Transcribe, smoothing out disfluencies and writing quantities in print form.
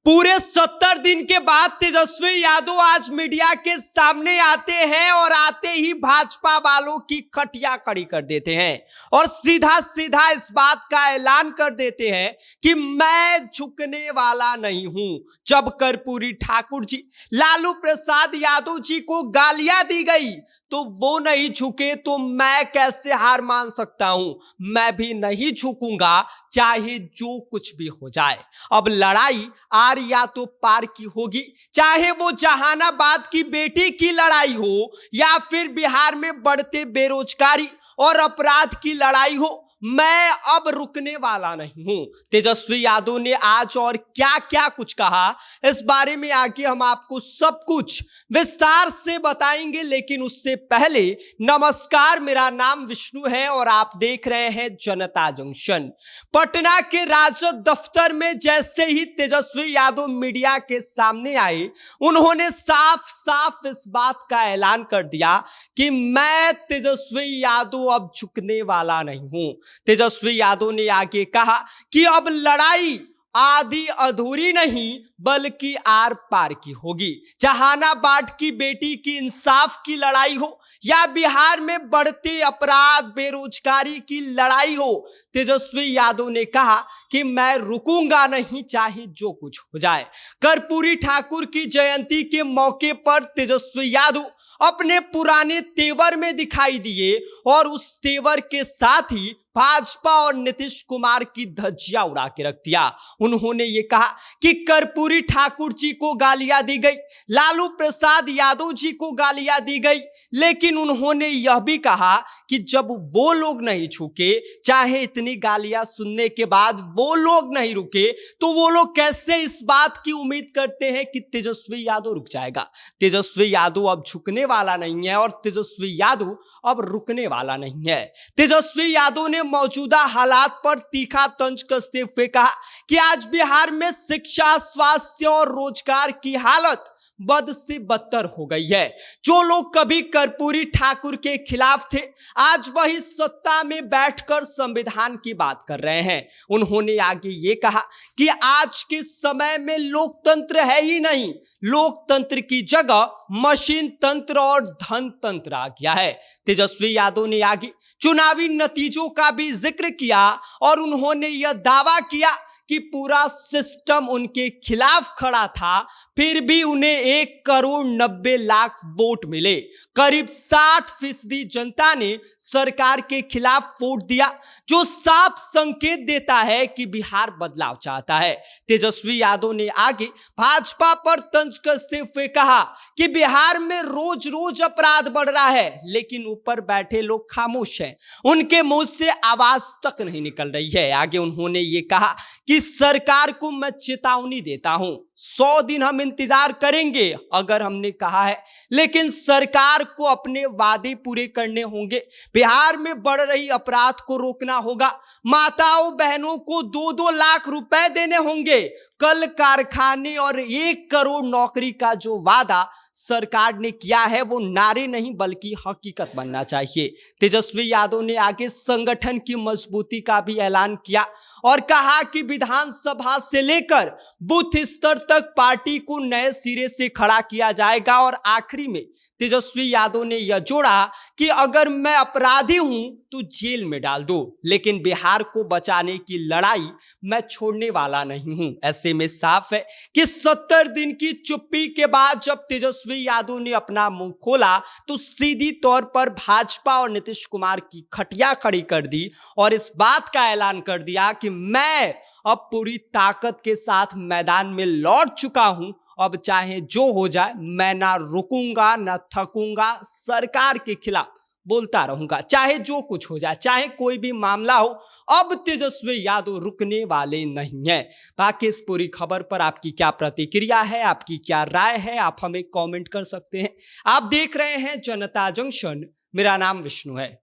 पूरे 70 दिन के बाद तेजस्वी यादव आज मीडिया के सामने आते हैं और आते ही भाजपा वालों की खटिया खड़ी कर देते हैं और सीधा सीधा इस बात का ऐलान कर देते हैं कि मैं झुकने वाला नहीं हूं। जब कर्पूरी ठाकुर जी, लालू प्रसाद यादव जी को गालियां दी गई तो वो नहीं झुके तो मैं कैसे हार मान सकता हूं। मैं भी नहीं झुकूंगा चाहे जो कुछ भी हो जाए। अब लड़ाई आर या तो पार की होगी, चाहे वो जहानाबाद की बेटी की लड़ाई हो या फिर बिहार में बढ़ते बेरोजगारी और अपराध की लड़ाई हो। मैं अब रुकने वाला नहीं हूं। तेजस्वी यादव ने आज और क्या क्या कुछ कहा, इस बारे में आगे हम आपको सब कुछ विस्तार से बताएंगे। लेकिन उससे पहले नमस्कार, मेरा नाम विष्णु है और आप देख रहे हैं जनता जंक्शन। पटना के राजद दफ्तर में जैसे ही तेजस्वी यादव मीडिया के सामने आए, उन्होंने साफ साफ इस बात का ऐलान कर दिया कि मैं तेजस्वी यादव अब झुकने वाला नहीं हूं। तेजस्वी यादव ने आगे कहा कि अब लड़ाई आधी अधूरी नहीं बल्कि आर पार की होगी। जहानाबाद की बेटी की इंसाफ की लड़ाई हो या बिहार में बढ़ते अपराध बेरोजगारी की लड़ाई हो, तेजस्वी यादव ने कहा कि मैं रुकूंगा नहीं चाहे जो कुछ हो जाए। कर्पूरी ठाकुर की जयंती के मौके पर तेजस्वी यादव अपने पुराने तेवर में दिखाई दिए और उस तेवर के साथ ही भाजपा और नीतीश कुमार की धज्जियां उड़ा के रख दिया। उन्होंने ये कहा कि कर्पूरी ठाकुर जी को गालियां दी गई, लालू प्रसाद यादव जी को गालियां दी गई, लेकिन उन्होंने यह भी कहा कि जब वो लोग नहीं झुके, चाहे इतनी गालियां सुनने के बाद वो लोग नहीं रुके, तो वो लोग कैसे इस बात की उम्मीद करते हैं कि तेजस्वी यादव रुक जाएगा। तेजस्वी यादव अब झुकने वाला नहीं है और तेजस्वी यादव अब रुकने वाला नहीं है। तेजस्वी यादव ने मौजूदा हालात पर तीखा तंज कसते हुए कहा कि आज बिहार में शिक्षा, स्वास्थ्य और रोजगार की हालत बद से बदतर हो गई है। जो लोग कभी कर्पूरी ठाकुर के खिलाफ थे, आज वही सत्ता में बैठकर संविधान की बात कर रहे हैं। उन्होंने आगे ये कहा कि आज के समय में लोकतंत्र है ही नहीं, लोकतंत्र की जगह मशीन तंत्र और धन तंत्र आ गया है। तेजस्वी यादव ने आगे चुनावी नतीजों का भी जिक्र किया और उन्होंने यह दावा किया कि पूरा सिस्टम उनके खिलाफ खड़ा था, फिर भी उन्हें 1,90,00,000 वोट मिले। करीब 60% जनता ने सरकार के खिलाफ वोट दिया, जो साफ संकेत देता है कि बिहार बदलाव चाहता है। तेजस्वी यादव ने आगे भाजपा पर तंज कसते हुए कहा कि बिहार में रोज रोज अपराध बढ़ रहा है, लेकिन ऊपर बैठे लोग खामोश हैं, उनके मुंह से आवाज तक नहीं निकल रही है। आगे उन्होंने ये कहा कि सरकार को मैं चेतावनी देता हूं, 100 दिन हम इंतजार करेंगे अगर हमने कहा है, लेकिन सरकार को अपने वादे पूरे करने होंगे। बिहार में बढ़ रही अपराध को रोकना होगा, माताओं बहनों को 2-2 लाख रुपए देने होंगे, कल कारखाने और 1 करोड़ नौकरी का जो वादा सरकार ने किया है वो नारे नहीं बल्कि हकीकत बनना चाहिए। तेजस्वी यादव ने आगे संगठन की मजबूती का भी ऐलान किया और कहा कि विधानसभा से लेकर बूथ स्तर तक पार्टी को नए सिरे से खड़ा किया जाएगा। और आखिरी में तेजस्वी यादव ने यह जोड़ा कि अगर मैं अपराधी हूं तो जेल में डाल दो, लेकिन बिहार को बचाने की लड़ाई मैं छोड़ने वाला नहीं हूं। ऐसे में साफ है कि 70 दिन की चुप्पी के बाद जब तेजस्वी यादव ने अपना मुंह खोला तो सीधी तौर पर भाजपा और नीतीश कुमार की खटिया खड़ी कर दी और इस बात का ऐलान कर दिया कि मैं अब पूरी ताकत के साथ मैदान में लौट चुका हूं। अब चाहे जो हो जाए, मैं ना रुकूंगा ना थकूंगा, सरकार के खिलाफ बोलता रहूंगा, चाहे जो कुछ हो जाए, चाहे कोई भी मामला हो। अब तेजस्वी यादव रुकने वाले नहीं है। बाकी इस पूरी खबर पर आपकी क्या प्रतिक्रिया है, आपकी क्या राय है, आप हमें कमेंट कर सकते हैं। आप देख रहे हैं जनता जंक्शन, मेरा नाम विष्णु है।